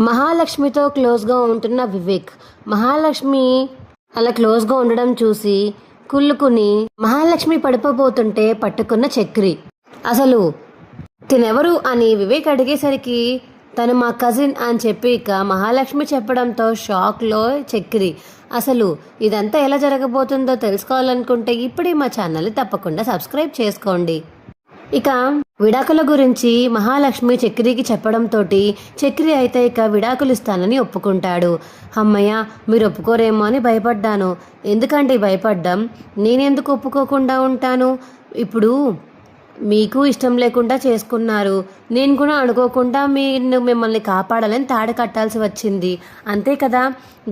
మహాలక్ష్మితో క్లోజ్గా ఉంటున్న వివేక్ మహాలక్ష్మి అలా క్లోజ్గా ఉండడం చూసి కుళ్ళుకుని మహాలక్ష్మి పడిపోబోతుంటే పట్టుకున్న చక్రి. అసలు తినెవరు అని వివేక్ అడిగేసరికి తను మా కజిన్ అని చెప్పి ఇక మహాలక్ష్మి చెప్పడంతో షాక్లో చక్రి. అసలు ఇదంతా ఎలా జరగబోతుందో తెలుసుకోవాలనుకుంటే ఇప్పుడే మా ఛానల్ని తప్పకుండా సబ్స్క్రైబ్ చేసుకోండి. ఇక విడాకుల గురించి మహాలక్ష్మి చక్రికి చెప్పడంతో చక్రి అయితే ఇక విడాకులు ఇస్తానని ఒప్పుకుంటాడు. అమ్మయ్య, మీరు ఒప్పుకోరేమో అని భయపడ్డాను. ఎందుకంటే భయపడ్డం, నేనెందుకు ఒప్పుకోకుండా ఉంటాను? ఇప్పుడు మీకు ఇష్టం లేకుండా చేసుకున్నారు, నేను కూడా అనుకోకుండా మిమ్మల్ని కాపాడాలని తాడు కట్టాల్సి వచ్చింది, అంతే కదా,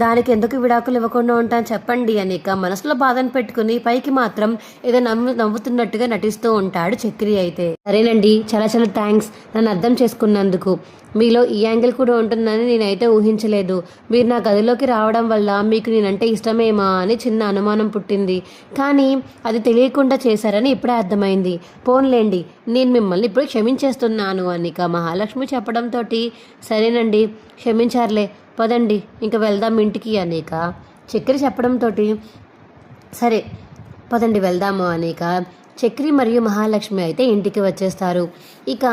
దానికి ఎందుకు విడాకులు ఇవ్వకుండా ఉంటాను చెప్పండి అని ఇక మనసులో బాధను పెట్టుకుని పైకి మాత్రం ఏదో నవ్వుతున్నట్టుగా నటిస్తూ ఉంటాడు చక్రి అయితే. సరేనండి, చాలా చాలా థ్యాంక్స్ నన్ను అర్థం చేసుకున్నందుకు. మీలో ఈ యాంగిల్ కూడా ఉంటుందని నేనైతే ఊహించలేదు. మీరు నా గదిలోకి రావడం వల్ల మీకు నేనంటే ఇష్టమేమా అని చిన్న అనుమానం పుట్టింది, కానీ అది తెలియకుండా చేశారని ఇప్పుడే అర్థమైంది. పోన్లేండి, నేను మిమ్మల్ని ఇప్పుడు క్షమించేస్తున్నాను అనిక మహాలక్ష్మి చెప్పడంతో సరేనండి, క్షమించారులే, పదండి ఇంకా వెళ్దాం ఇంటికి అనేక చక్రి చెప్పడంతో సరే పదండి వెళ్దాము అనేక చక్రి మరియు మహాలక్ష్మి అయితే ఇంటికి వచ్చేస్తారు. ఇక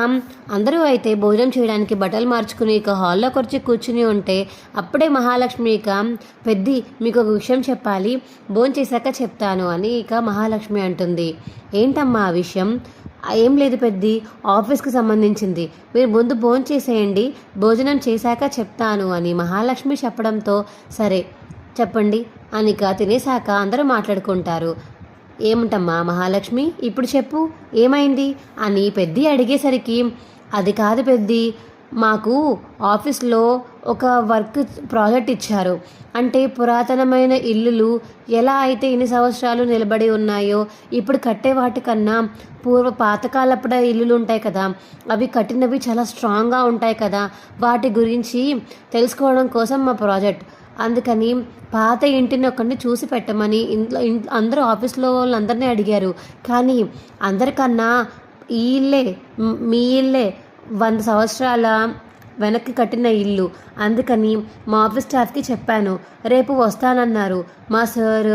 అందరూ అయితే భోజనం చేయడానికి బట్టలు మార్చుకుని ఇక హాల్లోకి వచ్చి కూర్చుని ఉంటే అప్పుడే మహాలక్ష్మి ఇక పెద్ది మీకు ఒక విషయం చెప్పాలి, భోజనం చేశాక చెప్తాను అని ఇక మహాలక్ష్మి అంటుంది. ఏంటమ్మా ఆ విషయం? ఏం లేదు పెద్ది, ఆఫీస్కి సంబంధించింది, మీరు ముందు భోజనం చేసేయండి, భోజనం చేశాక చెప్తాను అని మహాలక్ష్మి చెప్పడంతో సరే చెప్పండి అనిక తినేశాక అందరూ మాట్లాడుకుంటారు. ఏముంటమ్మా మహాలక్ష్మి, ఇప్పుడు చెప్పు ఏమైంది అని పెద్ది అడిగేసరికి అది కాదు పెద్ది, మాకు ఆఫీస్లో ఒక వర్క్ ప్రాజెక్ట్ ఇచ్చారు. అంటే పురాతనమైన ఇల్లులు ఎలా అయితే ఇన్ని సంవత్సరాలు నిలబడి ఉన్నాయో ఇప్పుడు కట్టే వాటికన్నా పాతకాలపుడ ఇల్లులు ఉంటాయి కదా, అవి కట్టినవి చాలా స్ట్రాంగ్గా ఉంటాయి కదా, వాటి గురించి తెలుసుకోవడం కోసం మా ప్రాజెక్ట్. అందుకని పాత ఇంటిని ఒకరిని చూసి పెట్టమని ఇంట్లో అందరూ ఆఫీస్లో వాళ్ళందరినీ అడిగారు. కానీ అందరికన్నా ఈ ఇల్లే, మీ ఇల్లే 100 సంవత్సరాల వెనక్కి కట్టిన ఇల్లు. అందుకని మా ఆఫీస్ స్టాఫ్కి చెప్పాను, రేపు వస్తానన్నారు. మా సార్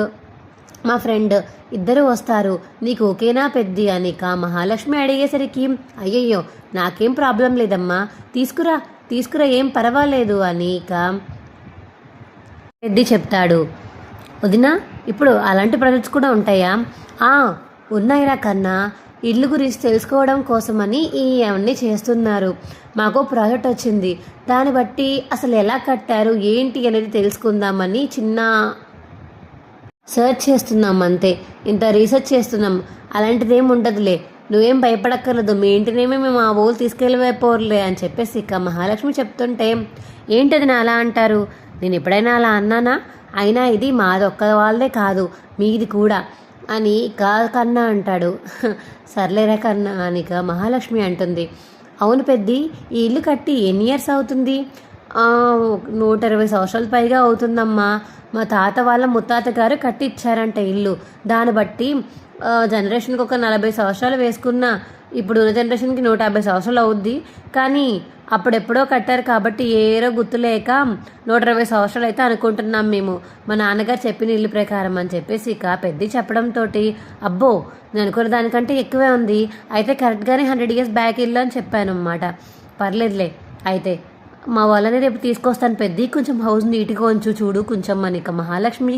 మా ఫ్రెండ్ ఇద్దరు వస్తారు, నీకు ఓకేనా పెద్ది అనిక మహాలక్ష్మి అడిగేసరికి అయ్యయ్యో నాకేం ప్రాబ్లం లేదమ్మా, తీసుకురా తీసుకురా ఏం పర్వాలేదు అని ఇక పెద్ది చెప్తాడు. వదినా, ఇప్పుడు అలాంటి ప్రాజెక్ట్స్ కూడా ఉంటాయా? ఉన్నాయిరా కన్నా, ఇల్లు గురించి తెలుసుకోవడం కోసమని ఇవన్నీ చేస్తున్నారు. మాకు ప్రాజెక్ట్ వచ్చింది, దాన్ని బట్టి అసలు ఎలా కట్టారు ఏంటి అనేది తెలుసుకుందామని చిన్న సర్చ్ చేస్తున్నాం అంతే, ఇంత రీసెర్చ్ చేస్తున్నాం. అలాంటిదేం ఉండదులే, నువ్వేం భయపడక్కర్లేదు, మీ ఇంటినేమే మేము ఆ ఊళ్ళు తీసుకెళ్ళిపోర్లే అని చెప్పేసి ఇక మహాలక్ష్మి చెప్తుంటే ఏంటది నా అలా అంటారు, నేను ఎప్పుడైనా అలా అన్నానా? అయినా ఇది మాదొక్క వాళ్ళదే కాదు, మీది కూడా అని కన్నా అంటాడు. సర్లేరా కన్నా అనిక మహాలక్ష్మి అంటుంది. అవును పెద్ది, ఈ ఇల్లు కట్టి ఎన్ని ఇయర్స్ అవుతుంది? 120 సంవత్సరాల పైగా అవుతుందమ్మా. మా తాత వాళ్ళ ముత్తాత గారు కట్టి ఇచ్చారంట ఇల్లు. దాన్ని బట్టి జనరేషన్కి ఒక 40 సంవత్సరాలు వేసుకున్నా ఇప్పుడు ఉన్న జనరేషన్కి 150 సంవత్సరాలు అవుద్ది. కానీ అప్పుడెప్పుడో కట్టారు కాబట్టి ఏరో గుర్తులేక 120 సంవత్సరాలు అయితే అనుకుంటున్నాం మేము, మా నాన్నగారు చెప్పిన ఇల్లు ప్రకారం అని చెప్పేసి ఇక పెద్ద చెప్పడంతో అబ్బో నేను అనుకున్న దానికంటే ఎక్కువే ఉంది, అయితే కరెక్ట్గానే 100 ఇయర్స్ బ్యాక్ ఇల్లు అని చెప్పాను అన్నమాట. పర్లేదులే, అయితే మా వాళ్ళని రేపు తీసుకొస్తాను పెద్ద, కొంచెం హౌస్ నీట్గా ఉంచు చూడు కొంచెం అని ఇక మహాలక్ష్మి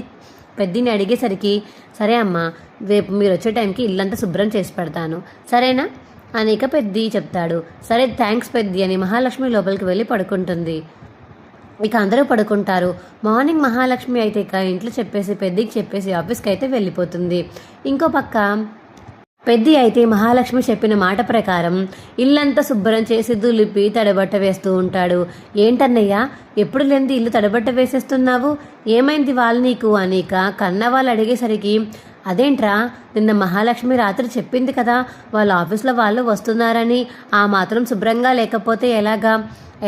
పెద్దిని అడిగేసరికి సరే అమ్మా, రేపు మీరు వచ్చే టైంకి ఇల్లంతా శుభ్రం చేసి పెడతాను సరేనా అని ఇక పెద్ది చెప్తాడు. సరే థ్యాంక్స్ పెద్ది అని మహాలక్ష్మి లోపలికి వెళ్ళి పడుకుంటుంది. ఇక అందరూ పడుకుంటారు. మార్నింగ్ మహాలక్ష్మి అయితే ఇక ఇంట్లో చెప్పేసి పెద్దికి చెప్పేసి ఆఫీస్కి అయితే వెళ్ళిపోతుంది. ఇంకో పక్క పెద్ది అయితే మహాలక్ష్మి చెప్పిన మాట ప్రకారం ఇల్లంతా శుభ్రం చేసి దులిపి తడబట్ట వేస్తూ ఉంటాడు. ఏంటన్నయ్య ఎప్పుడు లేనిది ఇల్లు తడబట్ట వేసేస్తున్నావు, ఏమైంది వాళ్ళు నీకు అనిక కన్న వాళ్ళు అడిగేసరికి అదేంట్రా, నిన్న మహాలక్ష్మి రాత్రి చెప్పింది కదా వాళ్ళ ఆఫీస్లో వాళ్ళు వస్తున్నారని, ఆ మాత్రం శుభ్రంగా లేకపోతే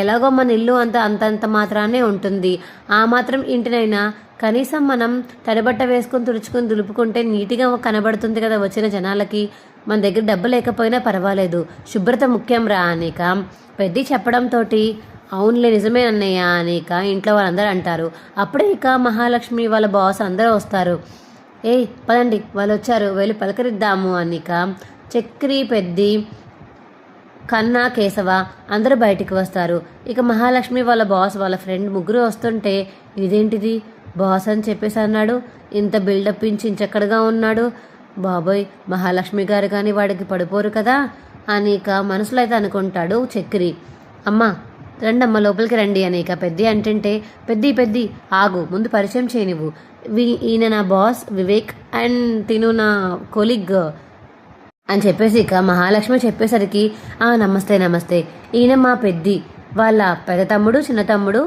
ఎలాగో మన ఇల్లు అంతంత మాత్రానే ఉంటుంది. ఆ మాత్రం ఇంటినైనా కనీసం మనం తడబట్ట వేసుకొని తుడుచుకొని దులుపుకుంటే నీట్గా కనబడుతుంది కదా వచ్చిన జనాలకి. మన దగ్గర డబ్బు లేకపోయినా పర్వాలేదు, శుభ్రత ముఖ్యం రా అనిక పెద్ద చెప్పడంతో అవునులే నిజమే అన్నయ్య అని ఇక ఇంట్లో వాళ్ళందరూ అంటారు. అప్పుడే ఇక మహాలక్ష్మి వాళ్ళ బాస్ అందరూ వస్తారు. ఏయ్ పదండి వాళ్ళు వచ్చారు వెళ్ళి పలకరిద్దాము అని ఇక చక్రి పెద్ది కన్నా కేశవ అందరూ బయటికి వస్తారు. ఇక మహాలక్ష్మి వాళ్ళ బాస్ వాళ్ళ ఫ్రెండ్ ముగ్గురు వస్తుంటే ఇదేంటిది బాస్ అని చెప్పేసి అన్నాడు, ఇంత బిల్డప్ ఇచ్చి ఇంచక్కడగా ఉన్నాడు, బాబోయ్ మహాలక్ష్మి గారు కానీ వాడికి పడిపోరు కదా అని ఇక మనసులో అయితే అనుకుంటాడు చక్రి. అమ్మ రండమ్మ లోపలికి రండి అని ఇక పెద్ది అంటుంటే పెద్ది ఆగు ముందు పరిచయం చేయనివ్వు, ఈయన నా బాస్ వివేక్ అండ్ తిను నా కొలీగ్ అని చెప్పేసి ఇక మహాలక్ష్మి చెప్పేసరికి నమస్తే ఈయన మా పెద్ది వాళ్ళ పెద్ద తమ్ముడు చిన్న తమ్ముడు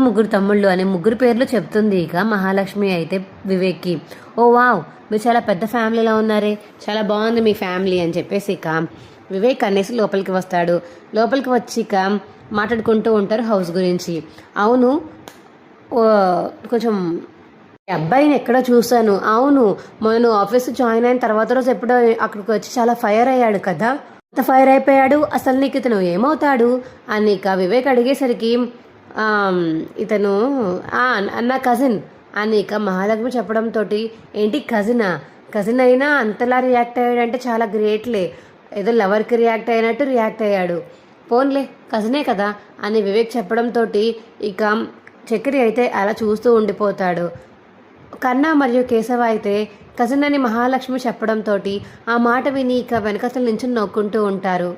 ముగ్గురు తమ్ముళ్ళు అనే ముగ్గురు పేర్లు చెప్తుంది ఇక మహాలక్ష్మి అయితే వివేక్కి. ఓ వావ్ మీరు చాలా పెద్ద ఫ్యామిలీలో ఉన్నారే, చాలా బాగుంది మీ ఫ్యామిలీ అని చెప్పేసి ఇక వివేక్ అనేసి లోపలికి వస్తాడు. లోపలికి వచ్చి ఇక మాట్లాడుకుంటూ ఉంటారు హౌస్ గురించి. అవును కొంచెం అబ్బాయిని ఎక్కడో చూశాను, అవును మొన్న ఆఫీస్ జాయిన్ అయిన తర్వాత రోజు ఎప్పుడో అక్కడికి వచ్చి చాలా ఫైర్ అయ్యాడు కదా, అంత ఫైర్ అయిపోయాడు, అసలు నీకు ఇతను ఏమవుతాడు అని ఇక వివేక్ అడిగేసరికి ఇతను నా కజిన్ అని ఇక మహాలక్ష్మి చెప్పడంతో ఏంటి కజిన్ అయినా అంతలా రియాక్ట్ అయ్యాడంటే చాలా గ్రేట్లే, ఏదో లవర్కి రియాక్ట్ అయినట్టు రియాక్ట్ అయ్యాడు, పోన్లే కజినే కదా అని వివేక్ చెప్పడంతో ఇక చక్రి అయితే అలా చూస్తూ ఉండిపోతాడు. కన్నా మరియు కేశవ అయితే కజిన్ అని మహాలక్ష్మి చెప్పడంతో ఆ మాట విని ఇక వెనకతల నుంచి నవ్వుకుంటూ ఉంటారు.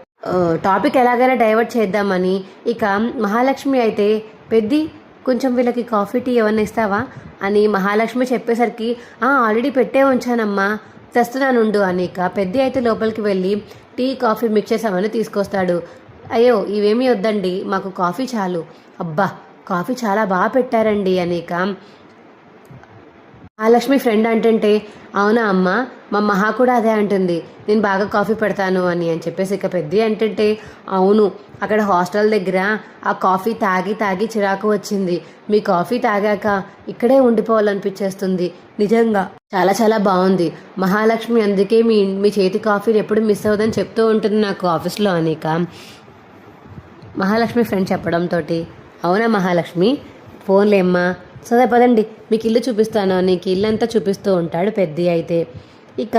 టాపిక్ ఎలాగైనా డైవర్ట్ చేద్దామని ఇక మహాలక్ష్మి అయితే పెద్ది కొంచెం వీళ్ళకి కాఫీ టీ ఏమన్నా ఇస్తావా అని మహాలక్ష్మి చెప్పేసరికి ఆల్రెడీ పెట్టే ఉంచానమ్మా తెస్తున్నానుండు అని ఇక పెద్ది అయితే లోపలికి వెళ్ళి టీ కాఫీ మిక్చర్స్ అవన్నీ తీసుకొస్తాడు. అయ్యో ఇవేమీ వద్దండి మాకు కాఫీ చాలు, అబ్బా కాఫీ చాలా బాగా పెట్టారండి అని ఇక మహాలక్ష్మి ఫ్రెండ్ అంటుంటే అవునా అమ్మ మా మహా కూడా అదే అంటుంది, నేను బాగా కాఫీ పెడతాను అని చెప్పేసి ఇక పెద్ద అంటుంటే అవును అక్కడ హాస్టల్ దగ్గర ఆ కాఫీ తాగి చిరాకు వచ్చింది, మీ కాఫీ తాగాక ఇక్కడే ఉండిపోవాలనిపించేస్తుంది, నిజంగా చాలా చాలా బాగుంది మహాలక్ష్మి, అందుకే మీ చేతి కాఫీని ఎప్పుడు మిస్ అవ్వదని చెప్తూ ఉంటుంది నాకు ఆఫీస్లో అని ఇక మహాలక్ష్మి ఫ్రెండ్ చెప్పడంతో అవునా మహాలక్ష్మి ఫోన్లేమ్మా సరే పదండి మీకు ఇల్లు చూపిస్తాను నీకు ఇల్లంతా చూపిస్తూ ఉంటాడు పెద్ద అయితే. ఇక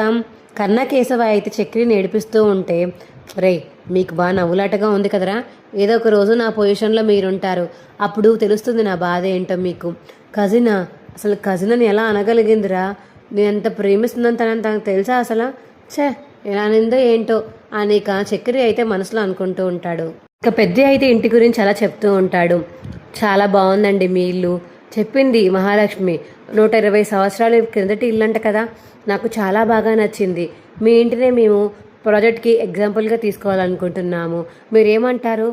కన్నా కేశవ అయితే చక్రిని ఏడిపిస్తూ ఉంటే రే మీకు బాగా నవ్వులాటగా ఉంది కదరా, ఏదో ఒక రోజు నా పొజిషన్లో మీరుంటారు, అప్పుడు తెలుస్తుంది నా బాధ ఏంటో మీకు, అసలు కజిన్ అని ఎలా అనగలిగిందిరా, నేను ఎంత ప్రేమిస్తుందని తనకు తెలుసా అసలు, ఎలా అనిందో ఏంటో అని ఇక చక్రి అయితే మనసులో అనుకుంటూ ఉంటాడు. ఇక పెద్ద అయితే ఇంటి గురించి అలా చెప్తూ ఉంటాడు. చాలా బాగుందండి మీ ఇల్లు చెప్పింది మహాలక్ష్మి, 120 సంవత్సరాల క్రిందటి ఇల్లు అంట కదా, నాకు చాలా బాగా నచ్చింది, మీ ఇంటినే మేము ప్రాజెక్ట్కి ఎగ్జాంపుల్గా తీసుకోవాలనుకుంటున్నాము, మీరేమంటారు,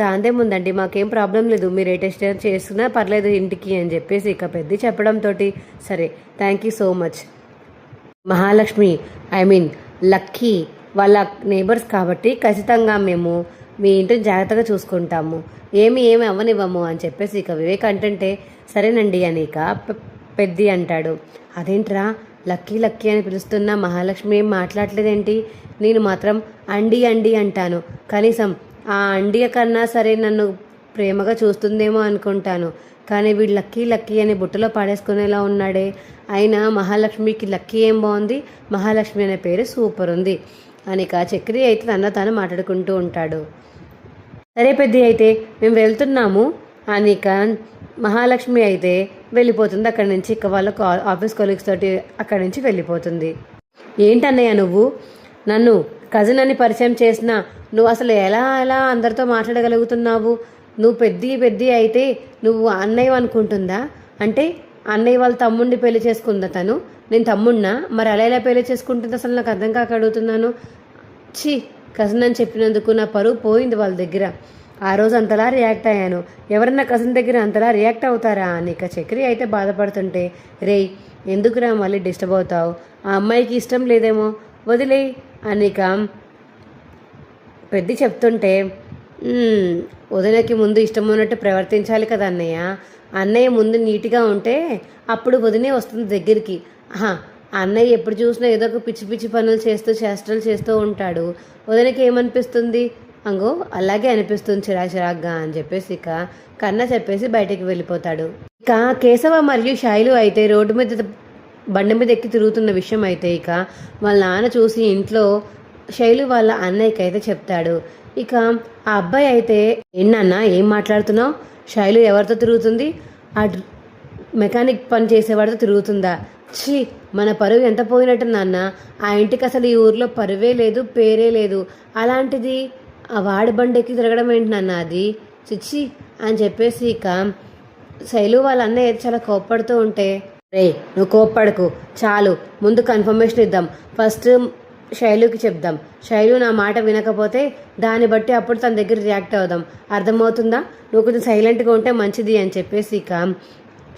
దాందేముందండి మాకేం ప్రాబ్లం లేదు, మీరు ఏ టెస్ట్ చేస్తున్నా పర్లేదు ఇంటికి అని చెప్పేసి ఇక పెద్ద చెప్పడంతో సరే thank you so much Mahalakshmi, lucky వాళ్ళ నేబర్స్ కాబట్టి ఖచ్చితంగా మేము మీ ఇంటిని జాగ్రత్తగా చూసుకుంటాము, ఏమి అవ్వనివ్వము అని చెప్పేసి ఇక వివేక్ అంటుంటే సరేనండి అని ఇక పెద్ది అంటాడు. అదేంట్రా లక్కీ అని పిలుస్తున్నా మహాలక్ష్మి ఏం మాట్లాడలేదేంటి, నేను మాత్రం అండి అంటాను, కనీసం ఆ అండి కన్నా సరే నన్ను ప్రేమగా చూస్తుందేమో అనుకుంటాను, కానీ వీడు లక్కీ అని బుట్టలో పాడేసుకునేలా ఉన్నాడే, అయినా మహాలక్ష్మికి లక్కీ ఏం బాగుంది, మహాలక్ష్మి అనే పేరు సూపర్ ఉంది అని ఇక చక్రి అయితే తాను మాట్లాడుకుంటూ ఉంటాడు. సరే పెద్ద అయితే మేము వెళ్తున్నాము అని ఇక మహాలక్ష్మి అయితే వెళ్ళిపోతుంది అక్కడి నుంచి, ఇక వాళ్ళ ఆఫీస్ కొలీగ్స్ తోటి అక్కడి నుంచి వెళ్ళిపోతుంది. ఏంటన్నయ్య నువ్వు నన్ను కజిన్ అని పరిచయం చేసినా నువ్వు అసలు ఎలా అందరితో మాట్లాడగలుగుతున్నావు, నువ్వు పెద్ద అయితే నువ్వు అన్నయ్య అనుకుంటుందా, అంటే అన్నయ్య వాళ్ళ తమ్ముడిని పెళ్లి చేసుకుందా తను, నేను తమ్ముడినా, మరి ఎలా పెళ్లి చేసుకుంటుంది అసలు నాకు అర్థం కాక అడుగుతున్నాను, కజిన్ అని చెప్పినందుకు నా పరువు పోయింది వాళ్ళ దగ్గర, ఆ రోజు అంతలా రియాక్ట్ అయ్యాను, ఎవరన్నా కజిన్ దగ్గర అంతలా రియాక్ట్ అవుతారా అని ఇక చక్రి అయితే బాధపడుతుంటే రేయ్ ఎందుకురా మళ్ళీ డిస్టర్బ్ అవుతావు, ఆ అమ్మాయికి ఇష్టం లేదేమో వదిలే అని ఇక పెద్ద చెప్తుంటే వదినకి ముందు ఇష్టం ఉన్నట్టు ప్రవర్తించాలి కదా అన్నయ్య ముందు నీట్గా ఉంటే అప్పుడు వదినే వస్తుంది దగ్గరికి, అన్నయ్య ఎప్పుడు చూసినా ఏదో ఒక పిచ్చి పనులు చేస్తూ చేష్టలు చేస్తూ ఉంటాడు, వదినకి ఏమనిపిస్తుంది అంగో అలాగే అనిపిస్తుంది చిరాగ్గా అని చెప్పేసి ఇక కన్న చెప్పేసి బయటికి వెళ్ళిపోతాడు. ఇక కేశవ మరియు శైలు అయితే రోడ్డు మీద బండి మీద ఎక్కి తిరుగుతున్న విషయం అయితే ఇక వాళ్ళ నాన్న చూసి ఇంట్లో శైలు వాళ్ళ అన్నయ్యకి అయితే చెప్తాడు. ఇక ఆ అబ్బాయి అయితే ఏంటన్నా ఏం మాట్లాడుతున్నావు, శైలు ఎవరితో తిరుగుతుంది, ఆ మెకానిక్ పని చేసేవాడితో తిరుగుతుందా, ఛీ మన పరువు ఎంత పోయినట్టు నాన్న, ఆ ఇంటికి అసలు ఈ ఊర్లో పరువే లేదు పేరే లేదు, అలాంటిది ఆ వాడి బండి ఎక్కి తిరగడం ఏంటి నాన్న అది చిచ్చి అని చెప్పేసి ఇక శైలు వాళ్ళ అన్నయ్య చాలా కోప్పడుతూ ఉంటే, రే నువ్వు కోప్పడకు చాలు, ముందు కన్ఫర్మేషన్ ఇద్దాం, ఫస్ట్ శైలుకి చెప్దాం, శైలు నా మాట వినకపోతే దాన్ని బట్టి అప్పుడు తన దగ్గర రియాక్ట్ అవుదాం, అర్థమవుతుందా, నువ్వు కొంచెం సైలెంట్గా ఉంటే మంచిది అని చెప్పేసి ఇక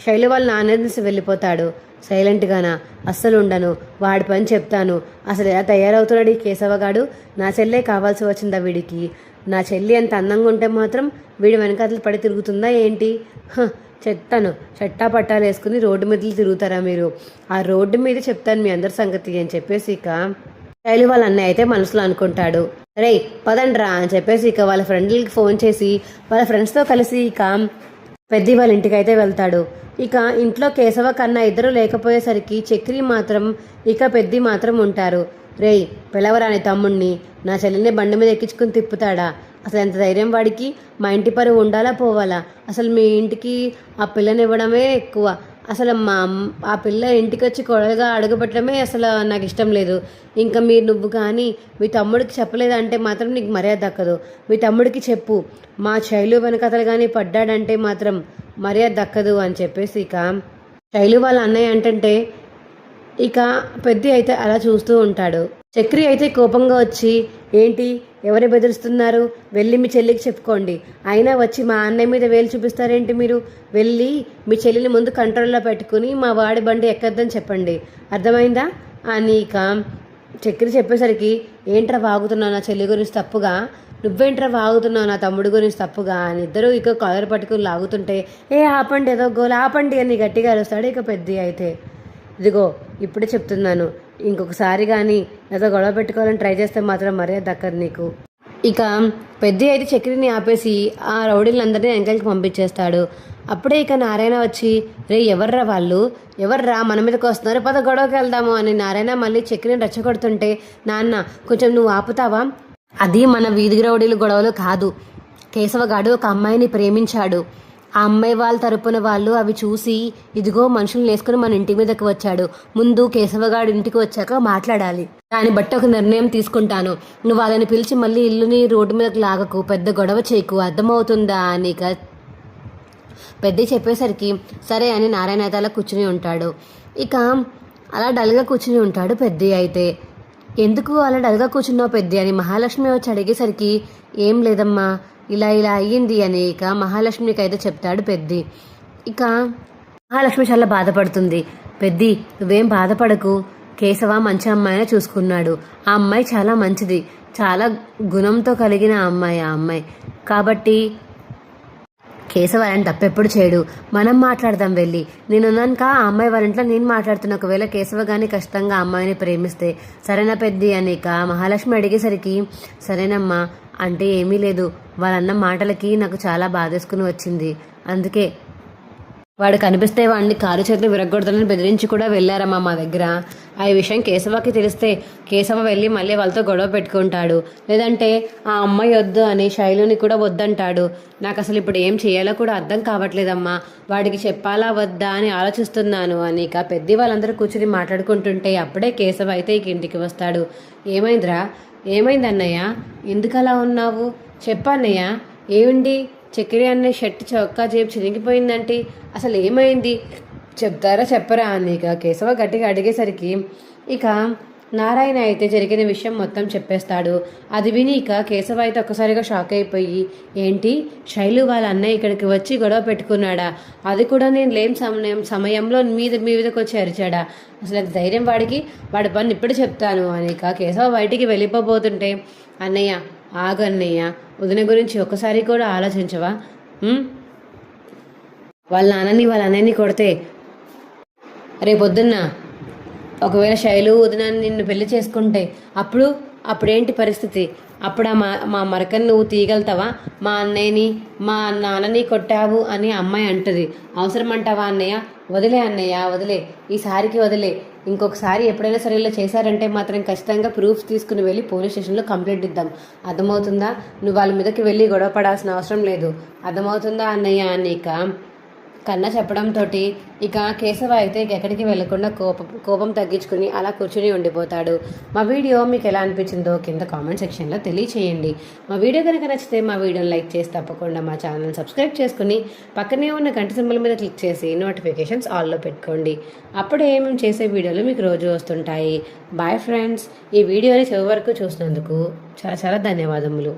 శైలు వాళ్ళ నాన్న వెళ్ళిపోతాడు. సైలెంట్గానా, అస్సలు ఉండను, వాడి పని చెప్తాను, అసలు ఎలా తయారవుతున్నాడు ఈ కేశవగాడు, నా చెల్లె కావాల్సి వచ్చిందా వీడికి, నా చెల్లి అంత అందంగా ఉంటే మాత్రం వీడి వెనకాతలు పడి తిరుగుతుందా ఏంటి, చెప్తాను, చట్టా పట్టాలు వేసుకుని రోడ్డు మీద తిరుగుతారా మీరు, ఆ రోడ్డు మీద చెప్తాను మీ అందరి సంగతి అని చెప్పేసి ఇక శైలు వాళ్ళ అన్నయ్య అయితే మనసులో అనుకుంటాడు. రే పదండ్రా అని చెప్పేసి ఇక వాళ్ళ ఫ్రెండ్లకి ఫోన్ చేసి వాళ్ళ ఫ్రెండ్స్తో కలిసి ఇక పెద్ది వాళ్ళ ఇంటికి అయితే వెళ్తాడు. ఇక ఇంట్లో కేశవ కన్నా ఇద్దరు లేకపోయేసరికి చక్రి మాత్రం ఇక పెద్ది మాత్రం ఉంటారు. రేయ్ పిలవరాని తమ్ముణ్ణి, నా చెల్లిని బండి మీద ఎక్కించుకుని తిప్పుతాడా, అసలు ఎంత ధైర్యం వాడికి, మా ఇంటి పరువు ఉండాలా పోవాలా, అసలు మీ ఇంటికి ఆ పిల్లని ఇవ్వడమే ఎక్కువ, అసలు ఆ పిల్ల ఇంటికి వచ్చి కొడలుగా అడుగుపెట్టడమే అసలు నాకు ఇష్టం లేదు, ఇంకా నువ్వు కానీ మీ తమ్ముడికి చెప్పలేదంటే మాత్రం నీకు మర్యాద దక్కదు, మీ తమ్ముడికి చెప్పు, మా శైలు వెనకతలు కానీ పడ్డాడంటే మాత్రం మర్యాద దక్కదు అని చెప్పేసి ఇక శైలు వాళ్ళ అన్నయ్య అంటే ఇక పెద్ది అయితే అలా చూస్తూ ఉంటాడు. చక్రి అయితే కోపంగా వచ్చి, ఏంటి ఎవరు బెదిరిస్తున్నారు, వెళ్ళి మీ చెల్లికి చెప్పుకోండి, అయినా వచ్చి మా అన్నయ్య మీద వేలు చూపిస్తారేంటి మీరు, వెళ్ళి మీ చెల్లిని ముందు కంట్రోల్లో పెట్టుకుని మా వాడి బండి ఎక్కద్దని చెప్పండి, అర్థమైందా అని ఇక చక్రి చెప్పేసరికి, ఏంట్రా వాగుతున్నావు నా చెల్లి గురించి తప్పుగా, నువ్వేంట్రా వాగుతున్నావు నా తమ్ముడి గురించి తప్పుగా అని ఇద్దరు ఇక కాలర్ పట్టుకుని లాగుతుంటే, ఆపండి ఏదో గోల ఆపండి అని గట్టిగా అరుస్తాడు. ఇక పెద్ద అయితే, ఇదిగో ఇప్పుడే చెప్తున్నాను, ఇంకొకసారి కానీ నాతో గొడవ పెట్టుకోవాలని ట్రై చేస్తే మాత్రం మర్యాద దక్కదు నీకు. ఇక పెద్ద అయితే చక్రిని ఆపేసి ఆ రౌడీలందరినీ ఎంకల్కి పంపించేస్తాడు. అప్పుడే ఇక నారాయణ వచ్చి, రే ఎవర్రా వాళ్ళు, ఎవర్రా మన మీదకి వస్తున్నారు, పద గొడవకి వెళ్దాము అని నారాయణ మళ్ళీ చక్రిని రెచ్చగొడుతుంటే, నాన్న కొంచెం నువ్వు ఆపుతావా, అది మన వీధి రౌడీలు గొడవలు కాదు, కేశవగాడు ఒక అమ్మాయిని ప్రేమించాడు, ఆ అమ్మాయి వాళ్ళ తరపున వాళ్ళు అవి చూసి ఇదిగో మనుషులు వేసుకుని మన ఇంటి మీదకి వచ్చాడు, ముందు కేశవగాడు ఇంటికి వచ్చాక మాట్లాడాలి, దాన్ని బట్టి ఒక నిర్ణయం తీసుకుంటాను, నువ్వు వాళ్ళని పిలిచి మళ్ళీ ఇల్లుని రోడ్డు మీదకి లాగకు, పెద్ద గొడవ చేయకు, అర్థమవుతుందా అని ఇక పెద్ద చెప్పేసరికి సరే అని నారాయణ అయితే అలా కూర్చుని ఉంటాడు. ఇక అలా డల్గా కూర్చుని ఉంటాడు పెద్ద అయితే. ఎందుకు అలా డల్గా కూర్చున్నావు పెద్ద అని మహాలక్ష్మి వచ్చి అడిగేసరికి, ఏం లేదమ్మా ఇలా అయ్యింది అని ఇక మహాలక్ష్మికి అయితే చెప్తాడు పెద్ది. ఇక మహాలక్ష్మి చాలా బాధపడుతుంది. పెద్ది నువ్వేం బాధపడకు, కేశవ మంచి అమ్మాయినే చూసుకున్నాడు, ఆ అమ్మాయి చాలా మంచిది, చాలా గుణంతో కలిగిన అమ్మాయి ఆ అమ్మాయి, కాబట్టి కేశవ ఆయన తప్పెప్పుడు చేయడు, మనం మాట్లాడదాం వెళ్ళి, నేనున్నాక ఆ అమ్మాయి వాళ్ళ ఇంట్లో నేను మాట్లాడుతున్నా, ఒకవేళ కేశవ కానీ ఖచ్చితంగా ఆ అమ్మాయిని ప్రేమిస్తే సరేనా పెద్ది అని ఇక మహాలక్ష్మి అడిగేసరికి, సరేనమ్మా అంటే ఏమీ లేదు, వాళ్ళన్న మాటలకి నాకు చాలా బాధేసుకుని వచ్చింది, అందుకే వాడు కనిపిస్తే వాడిని కారు చేతులు విరగొడతానని బెదిరించి కూడా వెళ్ళారమ్మా మా దగ్గర, ఆ విషయం కేశవకి తెలిస్తే కేశవ వెళ్ళి మళ్ళీ వాళ్ళతో గొడవ పెట్టుకుంటాడు, లేదంటే ఆ అమ్మాయి వద్దు అని శైలుని కూడా వద్దంటాడు, నాకు అసలు ఇప్పుడు ఏం చేయాలో కూడా అర్థం కావట్లేదమ్మా, వాడికి చెప్పాలా వద్దా అని ఆలోచిస్తున్నాను అని ఇక పెద్ద వాళ్ళందరూ కూర్చుని మాట్లాడుకుంటుంటే అప్పుడే కేశవ అయితే ఇక ఇంటికి వస్తాడు. ఏమైందిరా, ఏమైంది అన్నయ్య, ఎందుకు అలా ఉన్నావు, చెప్పన్నయ్య, ఏమిండి చక్కెర అనే షర్ట్ చొక్కా జేబు చిరిగిపోయిందంటే అసలు ఏమైంది, చెప్తారా చెప్పరా అని ఇక కేశవ గట్టిగా అడిగేసరికి ఇక నారాయణ అయితే జరిగిన విషయం మొత్తం చెప్పేస్తాడు. అది విని ఇక కేశవ అయితే ఒక్కసారిగా షాక్ అయిపోయి, ఏంటి శైలు వాళ్ళ అన్నయ్య ఇక్కడికి వచ్చి గొడవ పెట్టుకున్నాడా, అది కూడా నేను లేం సమయంలో మీ మీదకి వచ్చి అరిచాడా, అసలు అది ధైర్యం వాడికి, వాడి పని ఇప్పుడు చెప్తాను అని ఇక కేశవ బయటికి వెళ్ళిపోతుంటే, అన్నయ్య ఆగన్నయ్య, వదిన గురించి ఒక్కసారి కూడా ఆలోచించవా, వాళ్ళ నాన్నని వాళ్ళ అన్నయ్యని కొడితే రేపొద్దున్న ఒకవేళ శైలు వదిన నిన్ను పెళ్లి చేసుకుంటే అప్పుడు అప్పుడేంటి పరిస్థితి? అప్పుడు మా మరకని నువ్వు తీయగలుగుతావా? మా అన్నయ్యని మా నాన్నని కొట్టావు అని అమ్మాయి అంటది. అవసరం అంటావా అన్నయ్య? వదిలే అన్నయ్య, వదిలే, ఈసారికి వదిలే. ఇంకొకసారి ఎప్పుడైనా సరే ఇలా చేశారంటే మాత్రం ఖచ్చితంగా ప్రూఫ్స్ తీసుకుని వెళ్ళి పోలీస్ స్టేషన్లో కంప్లైంట్ ఇద్దాం. అర్థమవుతుందా? నువ్వు వాళ్ళ మీదకి వెళ్ళి గొడవ పడాల్సిన అవసరం లేదు. అర్థమవుతుందా అన్నయ్య నీక? కన్న చెప్పడంతో ఇక కేశవ అయితే ఎక్కడికి వెళ్లకుండా కోపం తగ్గించుకుని అలా కూర్చుని ఉండిపోతాడు. మా వీడియో మీకు ఎలా అనిపించిందో కింద కామెంట్ సెక్షన్లో తెలియచేయండి. మా వీడియో కనుక నచ్చితే మా వీడియోని లైక్ చేసి తప్పకుండా మా ఛానల్ సబ్స్క్రైబ్ చేసుకుని పక్కనే ఉన్న గంట సింబల్ మీద క్లిక్ చేసి నోటిఫికేషన్స్ ఆల్లో పెట్టుకోండి. అప్పుడే మేము చేసే వీడియోలు మీకు రోజు వస్తుంటాయి. Bye friends. ఈ వీడియోని చివరి వరకు చూసినందుకు చాలా చాలా ధన్యవాదములు.